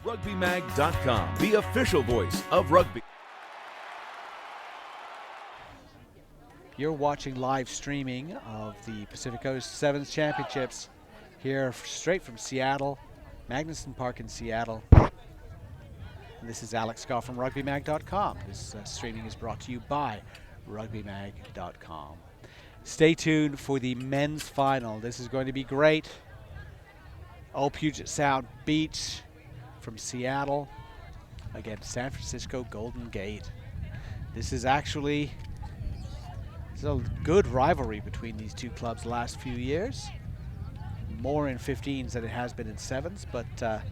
RugbyMag.com, the official voice of rugby. You're watching live streaming of the Pacific Coast Sevens Championships here straight from Seattle, Magnuson Park in Seattle. And this is Alex Scott from RugbyMag.com. This streaming is brought to you by RugbyMag.com. Stay tuned for the men's final. This is going to be great. Old Puget Sound Beach from Seattle against San Francisco Golden Gate. This is actually a good rivalry between these two clubs the last few years. More in 15s than it has been in 7s, but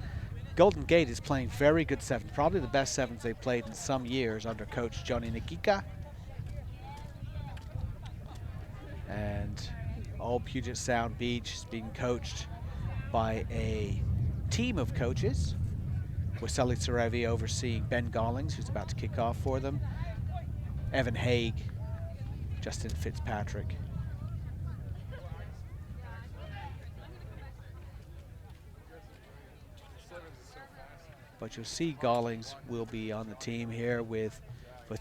Golden Gate is playing very good 7s, probably the best 7s they've played in some years under coach Johnny Nikika. And Old Puget Sound Beach is being coached by a team of coaches, with Sully Sarevi overseeing Ben Gollings, who's about to kick off for them, Evan Haig, Justin Fitzpatrick. But you'll see Gollings will be on the team here with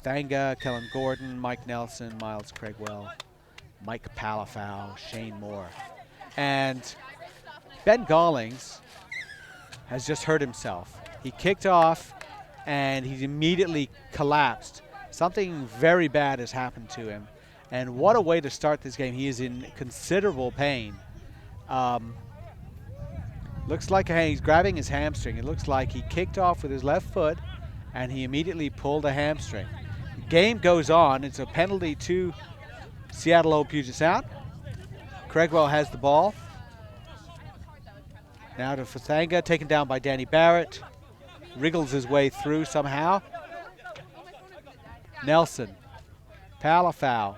Thanga, Kellen Gordon, Mike Nelson, Miles Craigwell, Mike Palafau, Shane Moore. And Ben Gollings has just hurt himself. He kicked off and he immediately collapsed. Something very bad has happened to him. And what a way to start this game. He is in considerable pain. Looks like he's grabbing his hamstring. It looks like he kicked off with his left foot and he immediately pulled a hamstring. The game goes on. It's a penalty to Seattle Old Puget Sound. Craigwell has the ball. Now to Fathanga, taken down by Danny Barrett. Wriggles his way through somehow. Nelson, Palafau.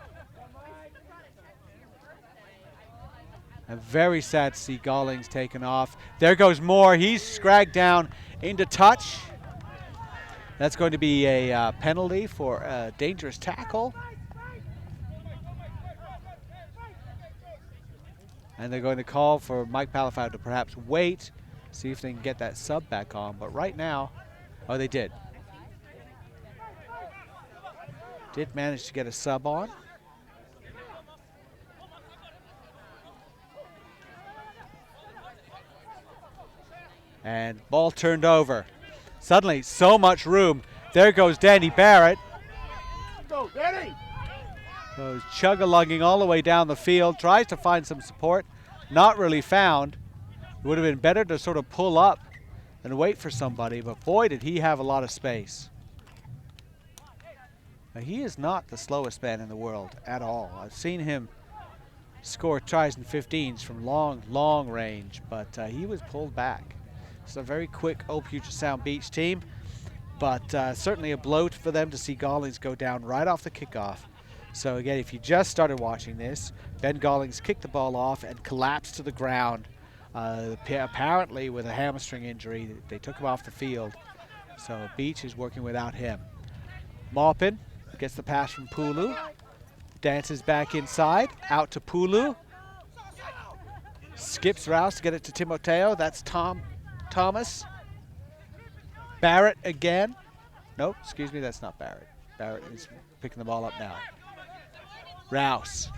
I'm very sad to see Gollings taken off. There goes Moore. He's scragged down into touch. That's going to be a penalty for a dangerous tackle. And they're going to call for Mike Palafau to perhaps wait, see if they can get that sub back on. But right now, oh, they did. Did manage to get a sub on. And ball turned over. Suddenly, so much room. There goes Danny Barrett. Go, Danny! Goes chug-a-lugging all the way down the field. Tries to find some support. Not really found. It would have been better to sort of pull up and wait for somebody. But boy, did he have a lot of space. Now, he is not the slowest man in the world at all. I've seen him score tries in 15s from long range. But he was pulled back. It's a very quick Old Puget Sound Beach team. But certainly a blow for them to see Gollings go down right off the kickoff. So again, if you just started watching this, Ben Gollings kicked the ball off and collapsed to the ground, apparently with a hamstring injury. They took him off the field. So Beach is working without him. Maupin gets the pass from Pulu. Dances back inside, out to Pulu. Skips routes to get it to Timoteo. That's Thomas. Barrett again. Nope, excuse me, that's not Barrett. Barrett is picking the ball up now. Rouse.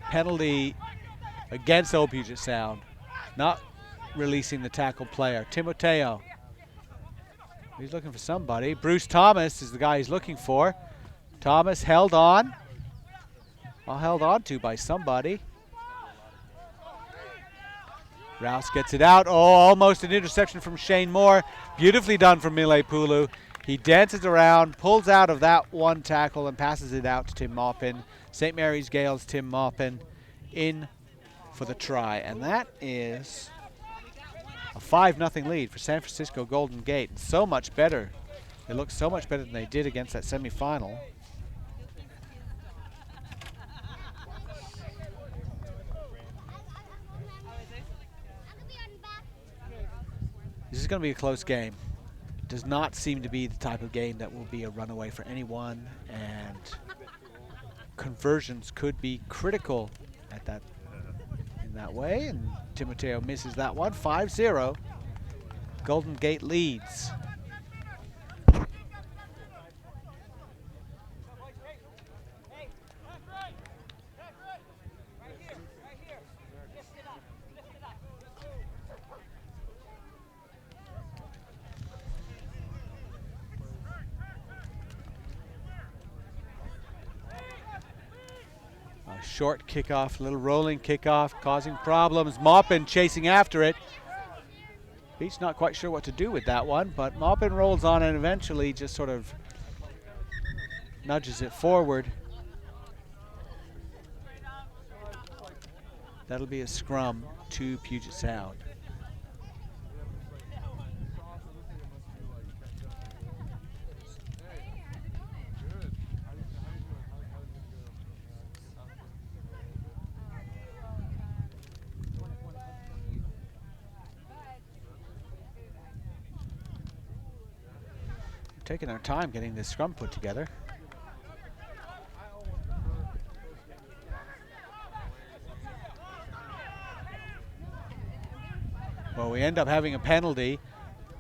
Penalty against Old Puget Sound. Not releasing the tackle player. Timoteo. He's looking for somebody. Bruce Thomas is the guy he's looking for. Thomas held on. Well, held on to by somebody. Rouse gets it out. Oh, almost an interception from Shane Moore. Beautifully done from Mile Pulu. He dances around, pulls out of that one tackle, and passes it out to Tim Maupin. St. Mary's Gales' Tim Maupin in for the try. And that is a 5-0 lead for San Francisco Golden Gate. And so much better. They look so much better than they did against that semifinal. This is going to be a close game. Does not seem to be the type of game that will be a runaway for anyone. And conversions could be critical at that in that way, and Timoteo misses that one. 5-0. Golden Gate leads. A short kickoff, little rolling kickoff, causing problems. Maupin chasing after it. Beach not quite sure what to do with that one, but Maupin rolls on and eventually just sort of nudges it forward. That'll be a scrum to Puget Sound. Taking our time getting this scrum put together. Well, we end up having a penalty.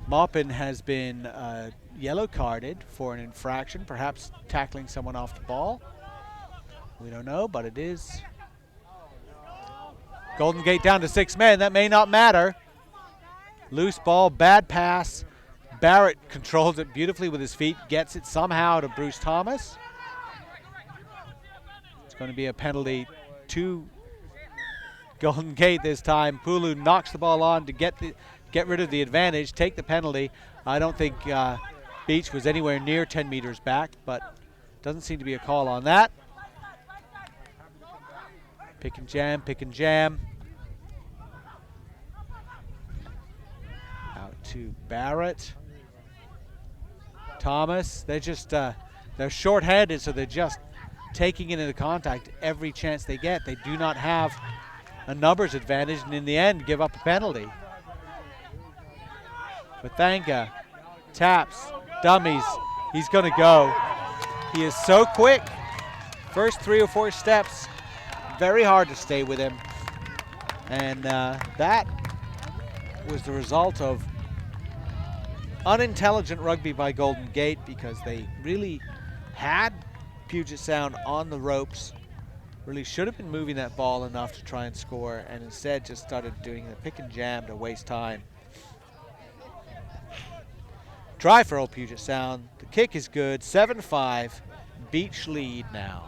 Maupin has been yellow carded for an infraction, perhaps tackling someone off the ball. We don't know, but it is. Golden Gate down to 6 men. That may not matter. Loose ball, bad pass. Barrett controls it beautifully with his feet, gets it somehow to Bruce Thomas. It's going to be a penalty to Golden Gate this time. Pulu knocks the ball on to get rid of the advantage, take the penalty. I don't think Beach was anywhere near 10 meters back, but doesn't seem to be a call on that. Pick and jam, pick and jam. Out to Barrett. Thomas, they're just, they're short-handed, so they're just taking it into contact every chance they get. They do not have a numbers advantage, and in the end, give up a penalty. Bathanga taps, dummies, he's gonna go. He is so quick. First 3 or 4 steps, very hard to stay with him. And that was the result of unintelligent rugby by Golden Gate, because they really had Puget Sound on the ropes. Really should have been moving that ball enough to try and score, and instead just started doing the pick and jam to waste time. Try for old Puget Sound. The kick is good. 7-5. Beach lead now.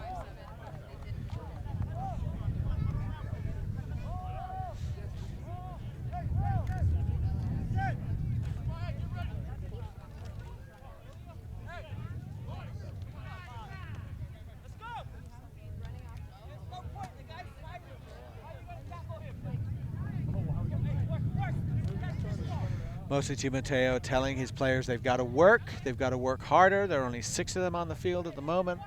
Mostly Timoteo telling his players they've got to work harder. There are only 6 of them on the field at the moment.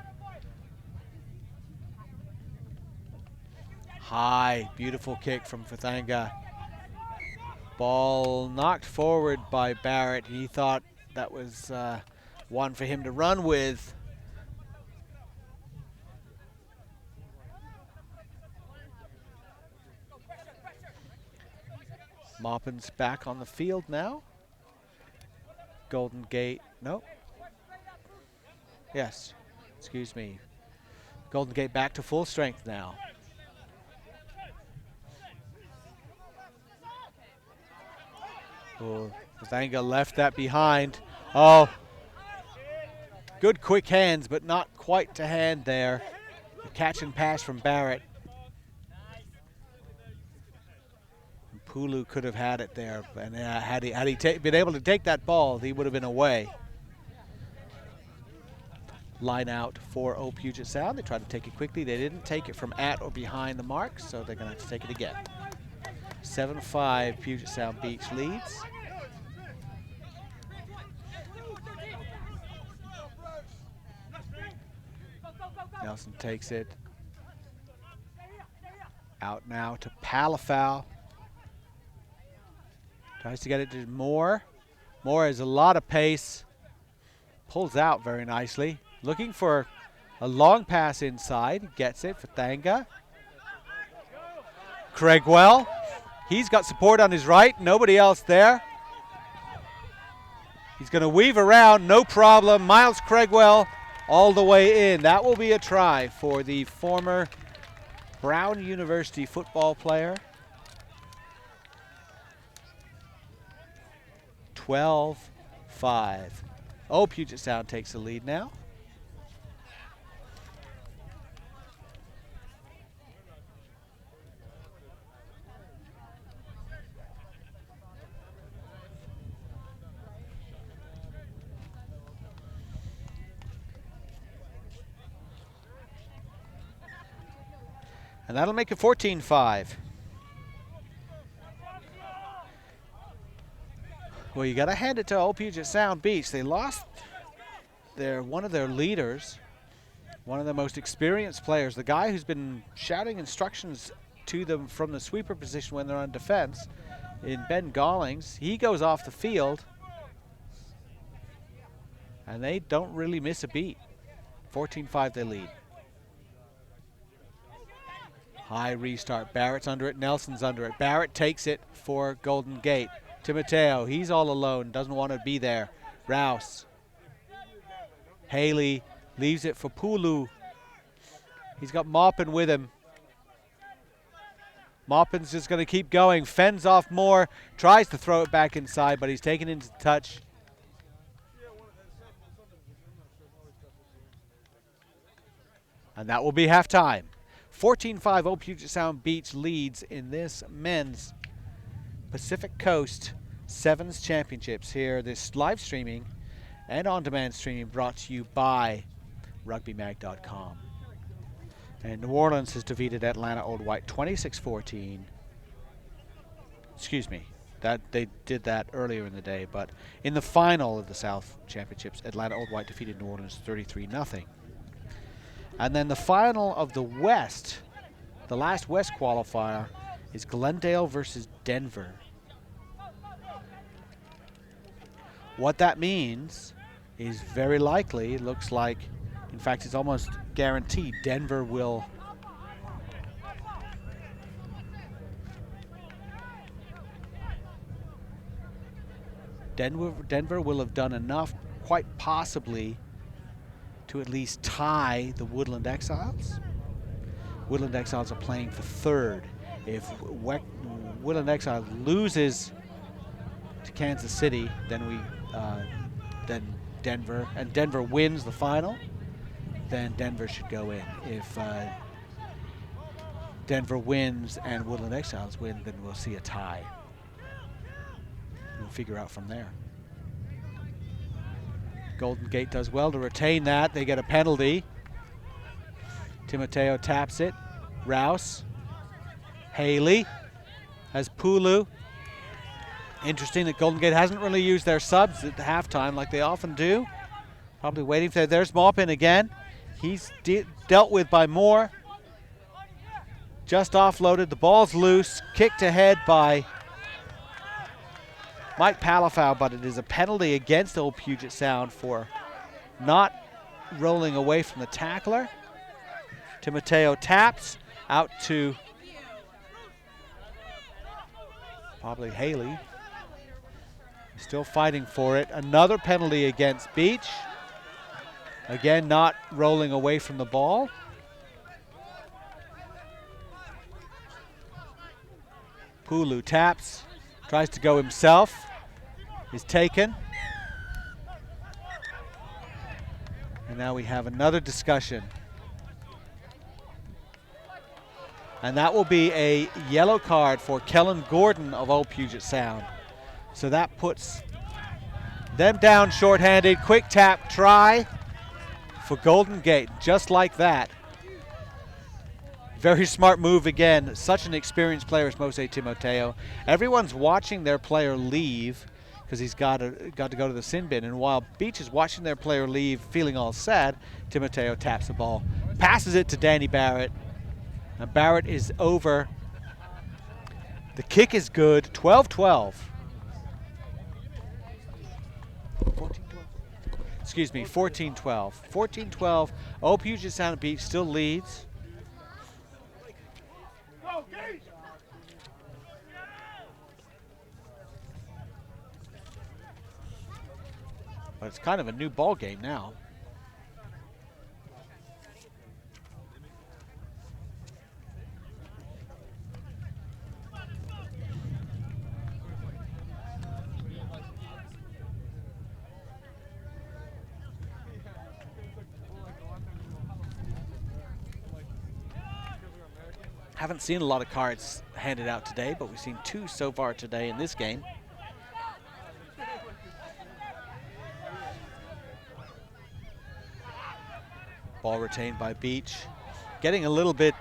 High, beautiful kick from Fathanga. Ball knocked forward by Barrett. He thought that was one for him to run with. Maupin's back on the field now. Golden Gate, no. Yes, excuse me. Golden Gate back to full strength now. Oh, Zanga left that behind. Oh, good quick hands, but not quite to hand there. The catch and pass from Barrett. Pulu could have had it there, and had he been able to take that ball, he would have been away. Line out for Old Puget Sound. They tried to take it quickly. They didn't take it from at or behind the mark, so they're going to have to take it again. 7-5, Puget Sound Beach leads. Nelson takes it. Out now to Palafau. Tries to get it to Moore. Moore has a lot of pace. Pulls out very nicely. Looking for A long pass inside, gets it for Thanga. Craigwell, he's got support on his right, nobody else there. He's going to weave around, no problem. Miles Craigwell all the way in. That will be a try for the former Brown University football player. 12-5. Oh, Puget Sound takes the lead now. And that'll make it 14-5. Well, you got to hand it to old Puget Sound Beach. They lost one of their leaders, one of the most experienced players, the guy who's been shouting instructions to them from the sweeper position when they're on defense, in Ben Gollings. He goes off the field, and they don't really miss a beat. 14-5 they lead. High restart. Barrett's under it. Nelson's under it. Barrett takes it for Golden Gate. Timoteo, he's all alone. Doesn't want to be there. Rouse. Haley leaves it for Pulu. He's got Maupin with him. Maupin's just going to keep going. Fends off more. Tries to throw it back inside, but he's taken into touch. And that will be halftime. 14-5, Old Puget Sound Beach leads in this men's Pacific Coast Sevens Championships here. This live streaming and on-demand streaming brought to you by RugbyMag.com. And New Orleans has defeated Atlanta Old White 26-14. Excuse me, that they did that earlier in the day, but in the final of the South Championships, Atlanta Old White defeated New Orleans 33-0. And then the final of the West, the last West qualifier, is Glendale versus Denver. What that means is very likely, it looks like, in fact, it's almost guaranteed, Denver will have done enough, quite possibly, to at least tie the Woodland Exiles. Woodland Exiles are playing for third. If Woodland Exiles loses to Kansas City, then Denver wins the final, then Denver should go in. If Denver wins and Woodland Exiles win, then we'll see a tie. We'll figure out from there. Golden Gate does well to retain that. They get a penalty. Timoteo taps it. Rouse. Haley has Pulu. Interesting that Golden Gate hasn't really used their subs at halftime like they often do. Probably waiting for that. There's Maupin again. He's dealt with by Moore. Just offloaded. The ball's loose. Kicked ahead by Mike Palafau, but it is a penalty against Old Puget Sound for not rolling away from the tackler. Timoteo taps out to probably Haley. Still fighting for it. Another penalty against Beach. Again, not rolling away from the ball. Pulu taps. Tries to go himself, is taken. And now we have another discussion. And that will be a yellow card for Kellen Gordon of Old Puget Sound. So that puts them down shorthanded. Quick tap try for Golden Gate, just like that. Very smart move again. Such an experienced player as Mose Timoteo. Everyone's watching their player leave because he's got to go to the sin bin. And while Beach is watching their player leave, feeling all sad, Timoteo taps the ball, passes it to Danny Barrett. And Barrett is over. The kick is good. 12-12. 14-12. excuse me, 14-12. 14-12, Old Puget Sound Beach still leads. Go, Gage! But it's kind of a new ball game now. Haven't seen a lot of cards handed out today, but we've seen 2 so far today in this game. Ball retained by Beach. Getting a little bit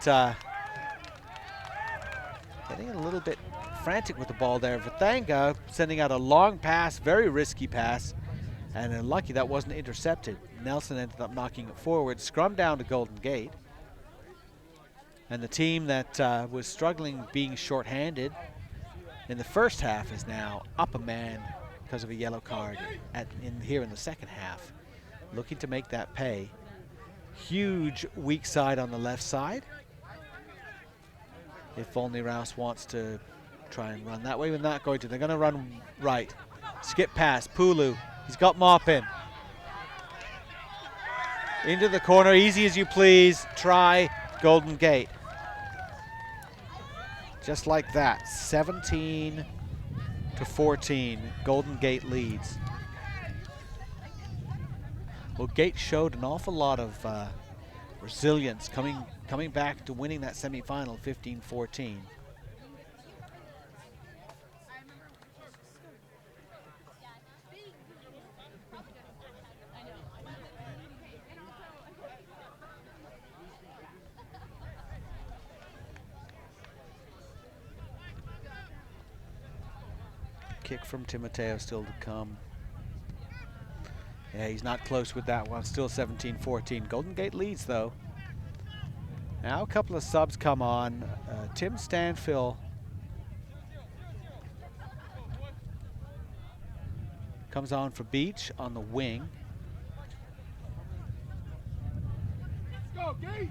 frantic with the ball there. Vathanga sending out a long pass, very risky pass, and lucky that wasn't intercepted. Nelson ended up knocking it forward, scrum down to Golden Gate. And the team that was struggling being shorthanded in the first half is now up a man because of a yellow card here in the second half, looking to make that pay. Huge weak side on the left side. If only Rouse wants to try and run that way, we're not going to. They're going to run right. Skip pass, Pulu. He's got Maupin. Into the corner, easy as you please. Try Golden Gate. Just like that, 17-14, Golden Gate leads. Well, Gate showed an awful lot of resilience coming back to winning that semifinal 15-14. Kick from Timoteo still to come. Yeah, he's not close with that one. Still 17-14. Golden Gate leads, though. Now a couple of subs come on. Tim Stanfill comes on for Beach on the wing. Go, Gage!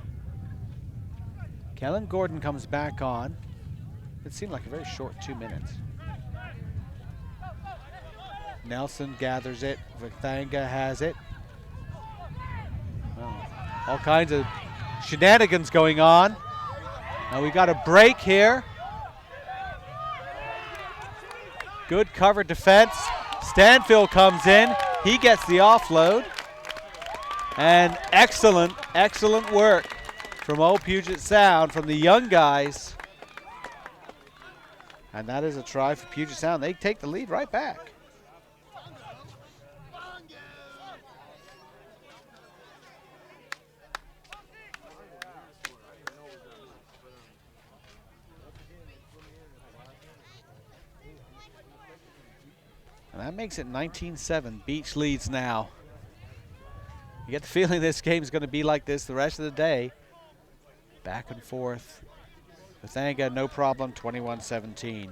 Kellen Gordon comes back on. It seemed like a very short 2 minutes. Nelson gathers it. Vathanga has it. Well, all kinds of shenanigans going on. Now we got a break here. Good cover defense. Stanfill comes in. He gets the offload. And excellent, excellent work from Old Puget Sound, from the young guys. And that is a try for Puget Sound. They take the lead right back. And that makes it 19-7. Beach leads now. You get the feeling this game is going to be like this the rest of the day. Back and forth. Vathanga, no problem, 21-17.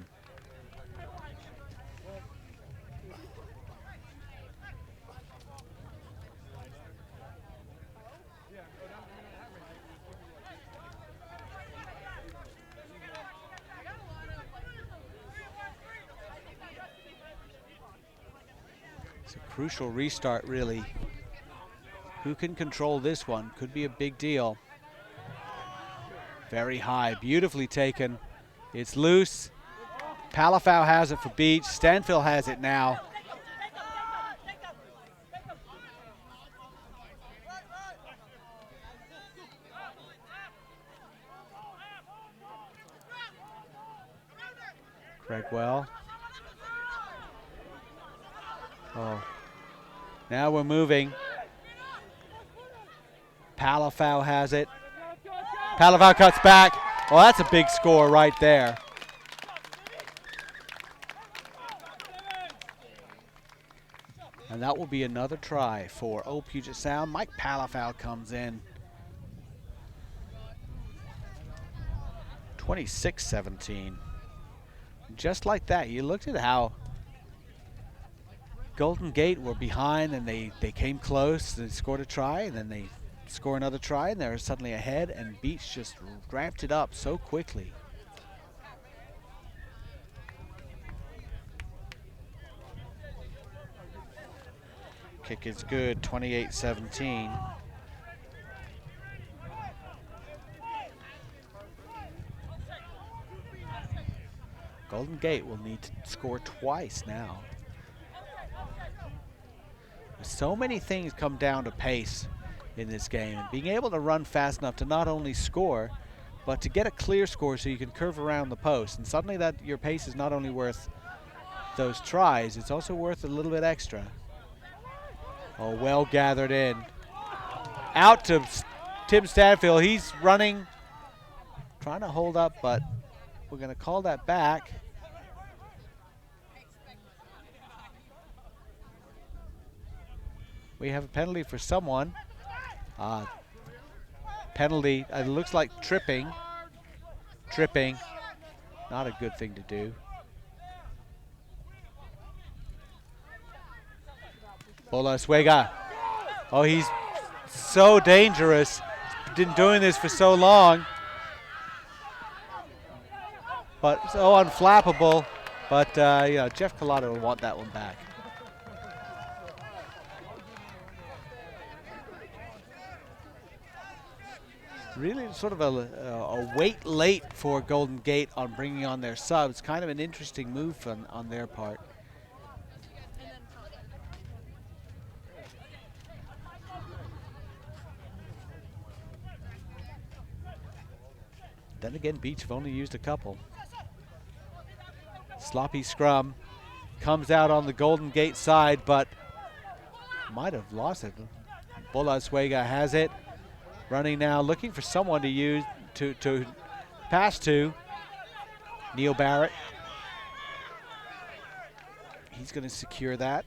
It's a crucial restart, really. Who can control this one? Could be a big deal. Very high, beautifully taken. It's loose. Palafau has it for Beach. Stanfill has it now. Craigwell. Oh, now we're moving. Palafau has it. Palafau cuts back. Well, that's a big score right there. And that will be another try for Old Puget Sound. Mike Palafau comes in. 26-17. Just like that, you looked at how Golden Gate were behind, and they came close. They scored a try, and then they score another try, and they're suddenly ahead, and Beach just ramped it up so quickly. Kick is good, 28-17. Golden Gate will need to score twice now. So many things come down to pace in this game, and being able to run fast enough to not only score, but to get a clear score so you can curve around the post. And suddenly that your pace is not only worth those tries, it's also worth a little bit extra. Oh, well gathered in. Out to Tim Stanfield. He's running, trying to hold up, but we're going to call that back. We have a penalty for someone. Penalty, it looks like tripping. Tripping, not a good thing to do. Bola Suega. Oh, he's so dangerous. Been doing this for so long. But so unflappable. But you know, Jeff Collado will want that one back. Really sort of a wait late for Golden Gate on bringing on their subs. Kind of an interesting move on their part. Then again, Beach have only used a couple. Sloppy scrum. Comes out on the Golden Gate side, but might have lost it. Bola Suega has it. Running now, looking for someone to use to pass to. Neil Barrett. He's going to secure that.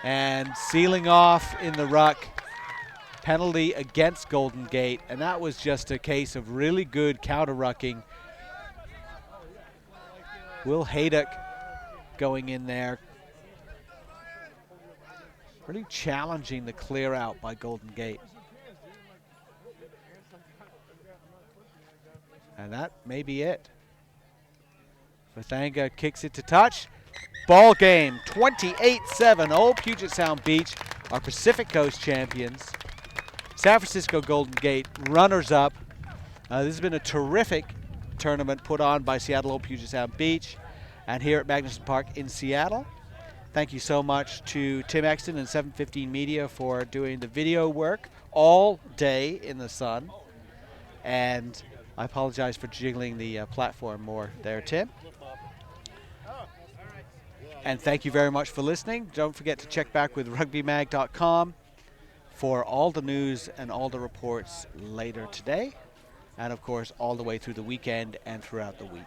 And sealing off in the ruck. Penalty against Golden Gate, and that was just a case of really good counter-rucking. Will Haydock going in there. Really challenging the clear out by Golden Gate. And that may be it. Fathanga kicks it to touch. Ball game, 28-7. Old Puget Sound Beach are Pacific Coast champions. San Francisco Golden Gate runners-up. This has been a terrific tournament put on by Seattle Old Puget Sound Beach and here at Magnuson Park in Seattle. Thank you so much to Tim Exton and 715 Media for doing the video work all day in the sun. And I apologize for jiggling the platform more there, Tim. And thank you very much for listening. Don't forget to check back with rugbymag.com for all the news and all the reports later today. And of course, all the way through the weekend and throughout the week.